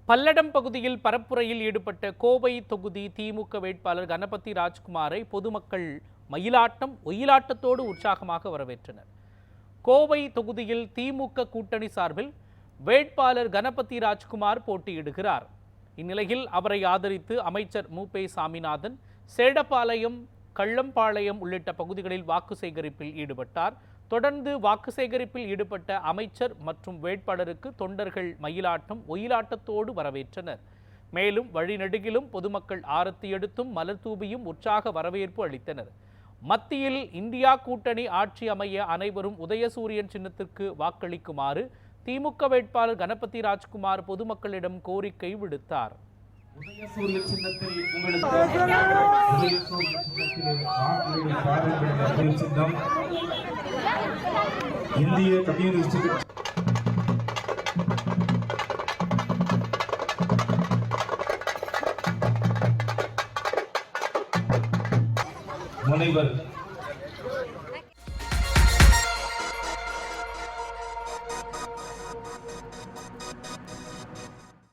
பல்லடம் பகுதியில் பரப்புரையில் ஈடுபட்ட கோவை தொகுதி திமுக வேட்பாளர் கணபதி ராஜ்குமாரை பொதுமக்கள் மயிலாட்டம் ஒயிலாட்டத்தோடு உற்சாகமாக வரவேற்றனர். கோவை தொகுதியில் திமுக கூட்டணி சார்பில் வேட்பாளர் கணபதி ராஜ்குமார் போட்டியிடுகிறார். இந்நிலையில் அவரை ஆதரித்து அமைச்சர் மு.பே. சாமிநாதன் சேடப்பாளையம், கள்ளம்பாளையம் உள்ளிட்ட பகுதிகளில் வாக்கு சேகரிப்பில் ஈடுபட்டார். தொடர்ந்து வாக்கு சேகரிப்பில் ஈடுபட்ட அமைச்சர் மற்றும் வேட்பாளருக்கு தொண்டர்கள் மயிலாட்டம் ஒயிலாட்டத்தோடு வரவேற்றனர். மேலும் வழிநெடுகிலும் பொதுமக்கள் ஆரத்தி எடுத்தும் மலர் தூவியும் உற்சாக வரவேற்பு அளித்தனர். மத்தியில் இந்தியா கூட்டணி ஆட்சி அமைய அனைவரும் உதயசூரியன் சின்னத்திற்கு வாக்களிக்குமாறு திமுக வேட்பாளர் கணபதி ராஜ்குமார் பொதுமக்களிடம் கோரிக்கை விடுத்தார். இந்திய கம்யூனிஸ்ட் முனைவர்